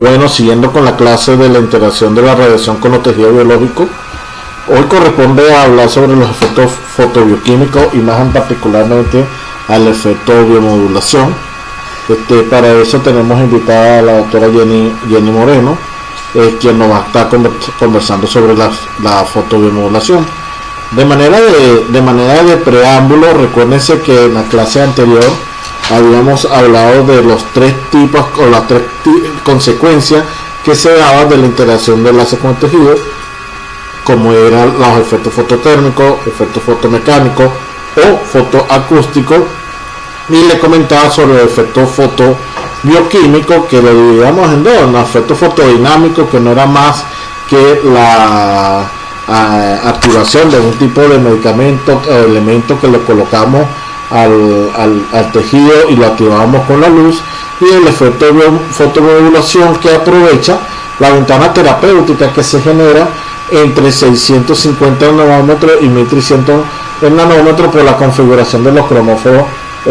Bueno, siguiendo con la clase de la interacción de la radiación con los tejidos biológicos, hoy corresponde hablar sobre los efectos fotobioquímicos y más en particularmente al efecto biomodulación. Para eso tenemos invitada a la doctora Jenny Moreno, quien nos va a estar conversando sobre la fotobiomodulación. De manera de preámbulo, recuérdense que en la clase anterior habíamos hablado de los tres tipos o las tres consecuencias que se daban de la interacción de láser con el tejido, como eran los efectos fototérmicos, efectos fotomecánicos o fotoacústicos, y le comentaba sobre el efecto fotobioquímico, que lo dividíamos en dos: el efecto fotodinámico, que no era más que la activación de un tipo de medicamento o elemento que le colocamos al tejido y lo activamos con la luz, y el efecto fotomodulación, que aprovecha la ventana terapéutica que se genera entre 650 nanómetros y 1300 nanómetros por la configuración de los cromóforos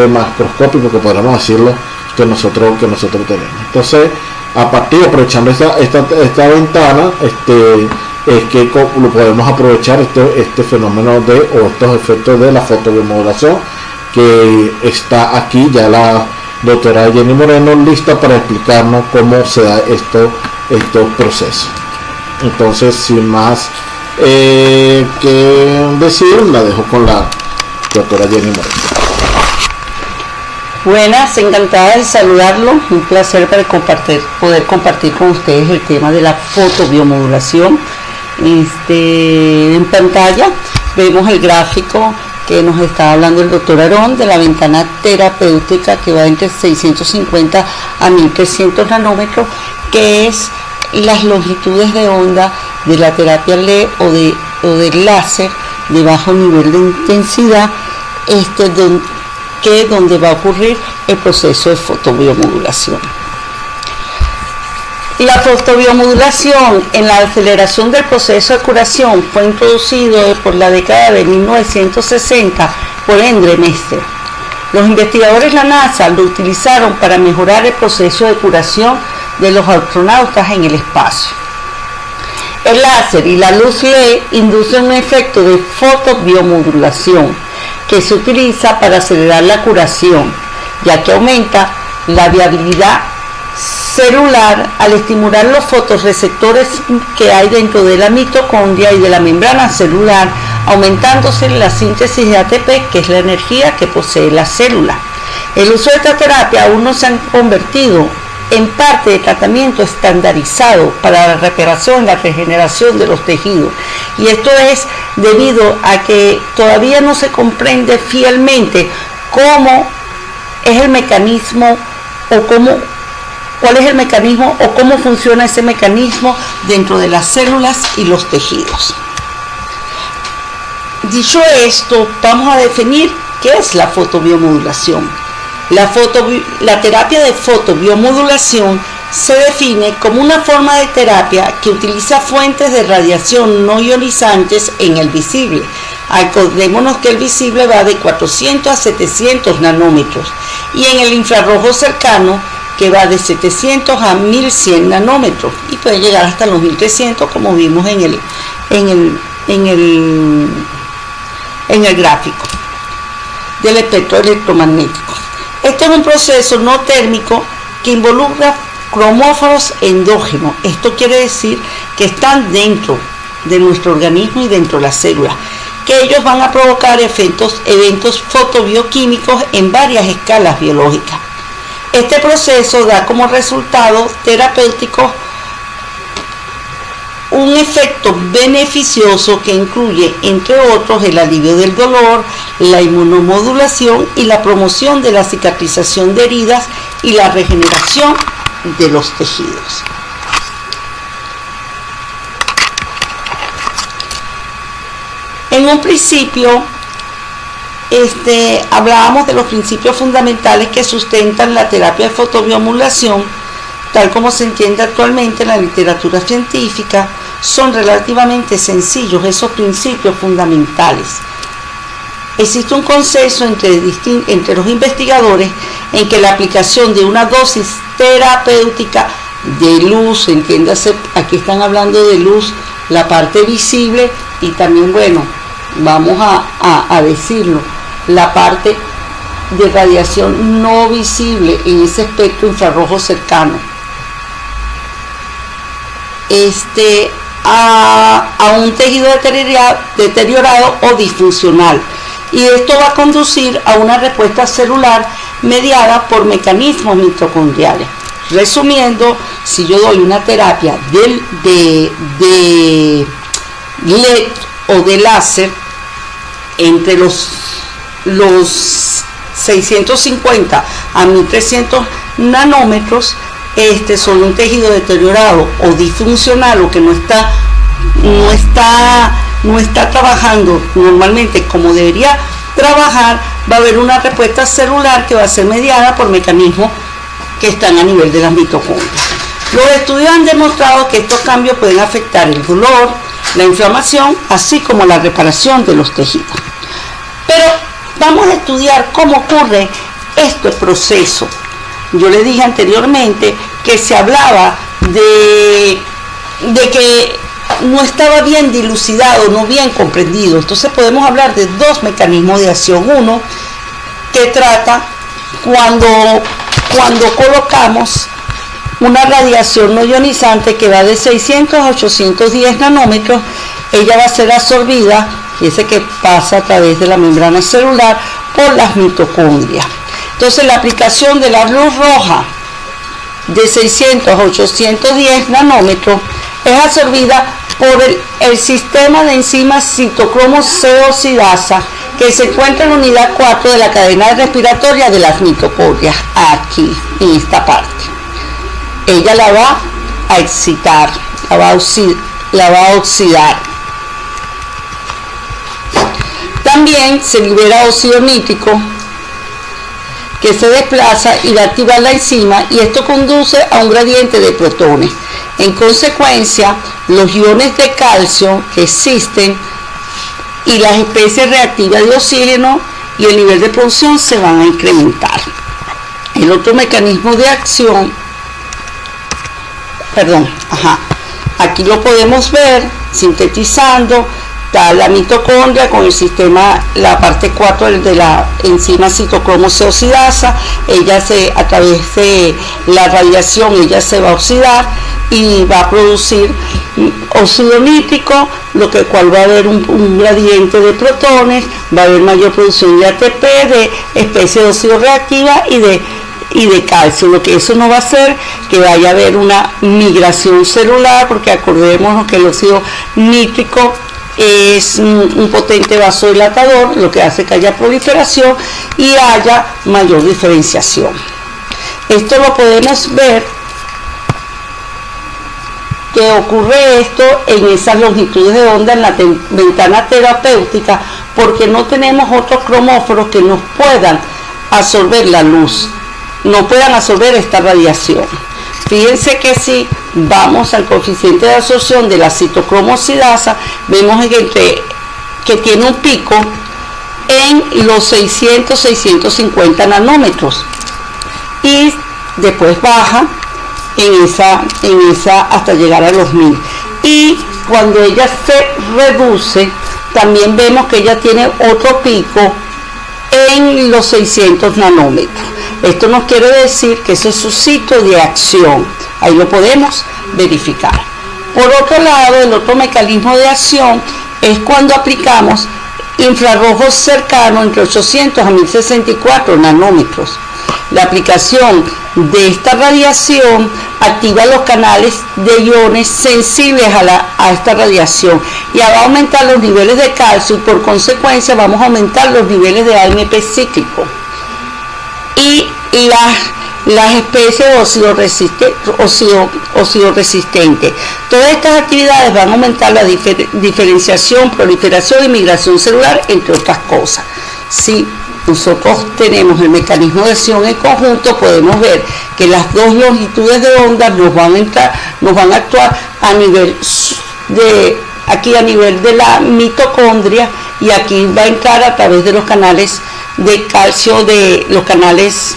macroscópicos, que podríamos decirlo, que nosotros tenemos. Entonces, aprovechando esta ventana, es que lo podemos aprovechar este fenómeno o estos efectos de la fotobiomodulación, que está aquí ya la doctora Jenny Moreno lista para explicarnos cómo se da estos procesos. Entonces, sin más que decir, la dejo con la doctora Jenny Moreno. Buenas, encantada de saludarlo, un placer poder compartir con ustedes el tema de la fotobiomodulación. En pantalla vemos el gráfico que nos está hablando el doctor Aarón de la ventana terapéutica, que va entre 650 a 1300 nanómetros, que es las longitudes de onda de la terapia LED o del láser de bajo nivel de intensidad, donde va a ocurrir el proceso de fotobiomodulación. La fotobiomodulación en la aceleración del proceso de curación fue introducido por la década de 1960 por Endre Mester. Los investigadores de la NASA lo utilizaron para mejorar el proceso de curación de los astronautas en el espacio. El láser y la luz LED inducen un efecto de fotobiomodulación que se utiliza para acelerar la curación, ya que aumenta la viabilidad celular al estimular los fotorreceptores que hay dentro de la mitocondria y de la membrana celular, aumentándose la síntesis de ATP, que es la energía que posee la célula. El uso de esta terapia aún no se ha convertido en parte de tratamiento estandarizado para la reparación y la regeneración de los tejidos, y esto es debido a que todavía no se comprende fielmente cómo es el mecanismo cuál es el mecanismo o cómo funciona ese mecanismo dentro de las células y los tejidos. Dicho esto, vamos a definir qué es la fotobiomodulación. La terapia de fotobiomodulación se define como una forma de terapia que utiliza fuentes de radiación no ionizantes en el visible. Acordémonos que el visible va de 400 a 700 nanómetros y en el infrarrojo cercano, que va de 700 a 1100 nanómetros y puede llegar hasta los 1300, como vimos en el gráfico del espectro electromagnético. Este es un proceso no térmico que involucra cromóforos endógenos. Esto quiere decir que están dentro de nuestro organismo y dentro de las células, que ellos van a provocar eventos fotobioquímicos en varias escalas biológicas. Este proceso da como resultado terapéutico un efecto beneficioso que incluye, entre otros, el alivio del dolor, la inmunomodulación y la promoción de la cicatrización de heridas y la regeneración de los tejidos. En un principio, hablábamos de los principios fundamentales que sustentan la terapia de fotobiomodulación, tal como se entiende actualmente en la literatura científica. Son relativamente sencillos esos principios fundamentales. Existe un consenso entre los investigadores en que la aplicación de una dosis terapéutica de luz, entiéndase, aquí están hablando de luz, la parte visible y también, bueno, vamos a decirlo, la parte de radiación no visible en ese espectro infrarrojo cercano. A un tejido deteriorado o disfuncional, y esto va a conducir a una respuesta celular mediada por mecanismos mitocondriales. Resumiendo, si yo doy una terapia de LED o de láser entre los 650 a 1300 nanómetros, sobre un tejido deteriorado o disfuncional, o que no está trabajando normalmente como debería trabajar, va a haber una respuesta celular que va a ser mediada por mecanismos que están a nivel de las mitocondrias. Los estudios han demostrado que estos cambios pueden afectar el dolor, la inflamación, así como la reparación de los tejidos. Pero vamos a estudiar cómo ocurre este proceso. Yo les dije anteriormente que se hablaba de que no estaba bien dilucidado, no bien comprendido. Entonces podemos hablar de dos mecanismos de acción. Uno que trata cuando colocamos una radiación no ionizante que va de 600 a 810 nanómetros, ella va a ser absorbida, fíjense que pasa a través de la membrana celular por las mitocondrias. Entonces la aplicación de la luz roja de 600 a 810 nanómetros es absorbida por el sistema de enzimas citocromo C oxidasa, que se encuentra en la unidad 4 de la cadena respiratoria de las mitocondrias, aquí, en esta parte. Ella la va a excitar, la va a oxidar. También se libera óxido nítrico, que se desplaza y va a activar la enzima, y esto conduce a un gradiente de protones. En consecuencia, los iones de calcio que existen y las especies reactivas de oxígeno y el nivel de producción se van a incrementar. El otro mecanismo de acción, aquí lo podemos ver sintetizando. Está la mitocondria con el sistema, la parte 4 de la enzima citocromo C oxidasa. Ella a través de la radiación, ella se va a oxidar y va a producir óxido nítrico, cual va a haber un gradiente de protones, va a haber mayor producción de ATP, de especie de óxido reactiva y de calcio. Lo que eso no va a hacer que vaya a haber una migración celular, porque acordémonos que el óxido nítrico es un potente vasodilatador, lo que hace que haya proliferación y haya mayor diferenciación. Esto lo podemos ver que ocurre esto en esas longitudes de onda en la ventana terapéutica, porque no tenemos otros cromóforos que nos puedan absorber la luz, no puedan absorber esta radiación. Fíjense que si vamos al coeficiente de absorción de la citocromo oxidasa, vemos que tiene un pico en los 600-650 nanómetros y después baja en esa hasta llegar a los 1000. Y cuando ella se reduce, también vemos que ella tiene otro pico en los 600 nanómetros. Esto nos quiere decir que ese es su sitio de acción. Ahí lo podemos verificar. Por otro lado, el otro mecanismo de acción es cuando aplicamos infrarrojo cercano entre 800 a 1064 nanómetros. La aplicación de esta radiación activa los canales de iones sensibles a esta radiación y va a aumentar los niveles de calcio, y por consecuencia vamos a aumentar los niveles de AMP cíclico. Y las especies de óxido resistente. Todas estas actividades van a aumentar la diferenciación, proliferación y migración celular, entre otras cosas. Si nosotros tenemos el mecanismo de acción en conjunto, podemos ver que las dos longitudes de onda nos van a actuar a nivel de la mitocondria, y aquí va a entrar a través de los canales de calcio, de los canales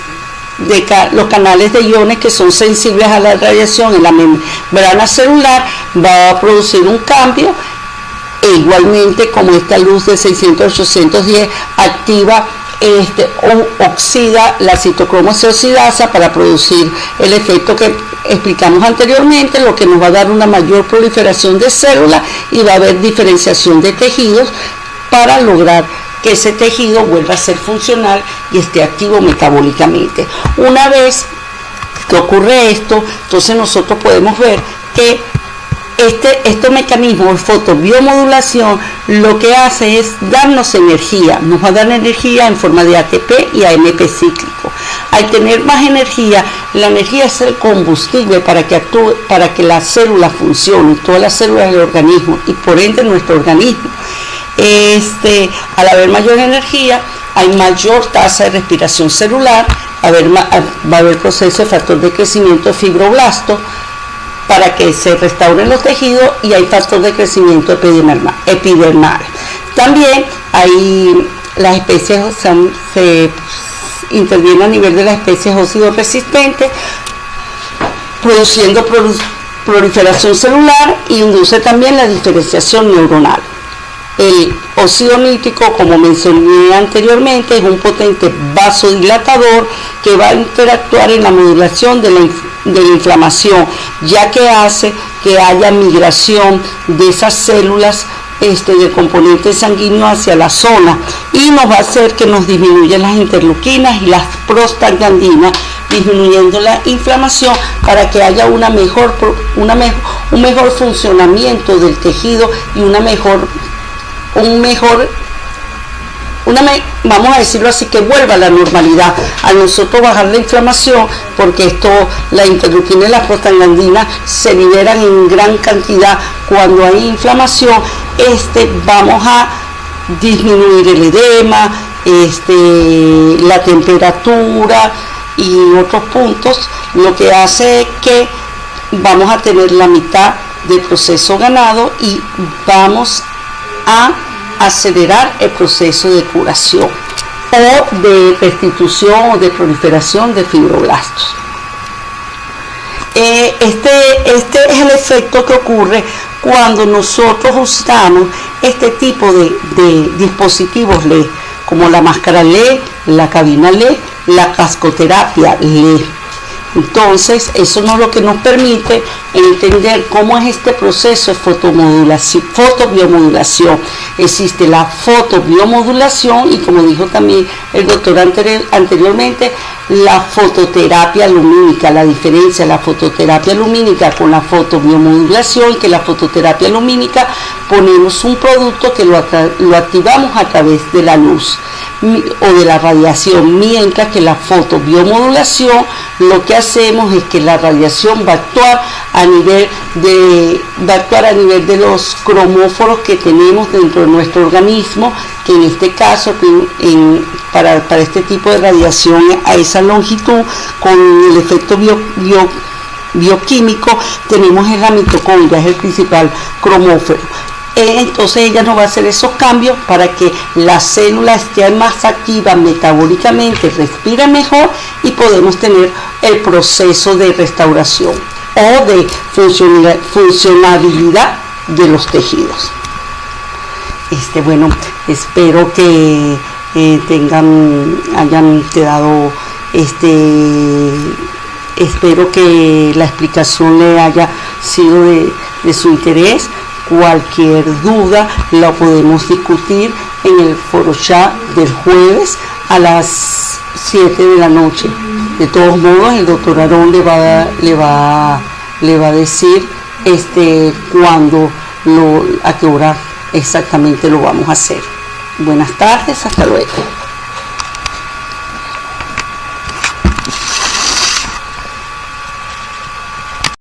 los canales de iones que son sensibles a la radiación en la membrana celular, va a producir un cambio, e igualmente como esta luz de 600-810 activa o oxida la citocromo C oxidasa para producir el efecto que explicamos anteriormente, lo que nos va a dar una mayor proliferación de células y va a haber diferenciación de tejidos para lograr que ese tejido vuelva a ser funcional y esté activo metabólicamente. Una vez que ocurre esto, entonces nosotros podemos ver que este mecanismo de fotobiomodulación lo que hace es darnos energía, nos va a dar energía en forma de ATP y AMP cíclico. Al tener más energía, la energía es el combustible para que actúe, para que las células funcionen, todas las células del organismo y por ende nuestro organismo. Al haber mayor energía, hay mayor tasa de respiración celular, va a haber proceso de factor de crecimiento de fibroblastos, para que se restauren los tejidos y hay factor de crecimiento epidermal. También hay las especies se intervienen a nivel de las especies óxido resistentes, produciendo proliferación celular y induce también la diferenciación neuronal. El óxido nítrico, como mencioné anteriormente, es un potente vasodilatador que va a interactuar en la modulación de la inflamación, ya que hace que haya migración de esas células del componente sanguíneo hacia la zona y nos va a hacer que nos disminuyan las interleuquinas y las prostaglandinas, disminuyendo la inflamación para que haya un mejor funcionamiento del tejido y vamos a decirlo así, que vuelva a la normalidad. A nosotros bajar la inflamación, porque la interleuquina y la prostaglandina se liberan en gran cantidad cuando hay inflamación, vamos a disminuir el edema, la temperatura y otros puntos, lo que hace que vamos a tener la mitad del proceso ganado y vamos a acelerar el proceso de curación o de restitución o de proliferación de fibroblastos. Este es el efecto que ocurre cuando nosotros usamos este tipo de dispositivos LED, como la máscara LED, la cabina LED, la cascoterapia LED. Entonces, eso es lo que nos permite entender cómo es este proceso de fotobiomodulación. Existe la fotobiomodulación y, como dijo también el doctor anteriormente, la fototerapia lumínica. La diferencia de la fototerapia lumínica con la fotobiomodulación, que la fototerapia lumínica ponemos un producto que lo activamos a través de la luz o de la radiación, mientras que la fotobiomodulación lo que hacemos es que la radiación va a actuar a nivel de los cromóforos que tenemos dentro de nuestro organismo, que en este caso para este tipo de radiación a esa longitud, con el efecto bioquímico, tenemos en la mitocondria, es el principal cromóforo. Entonces ella nos va a hacer esos cambios para que la célula esté más activa metabólicamente, respire mejor y podemos tener el proceso de restauración o de funcionabilidad de los tejidos. Bueno, espero que hayan quedado, espero que la explicación le haya sido de su interés. Cualquier duda la podemos discutir en el foro chat del jueves a las 7 de la noche. De todos modos, el doctor Aarón le va a decir cuándo, a qué hora exactamente lo vamos a hacer. Buenas tardes, hasta luego.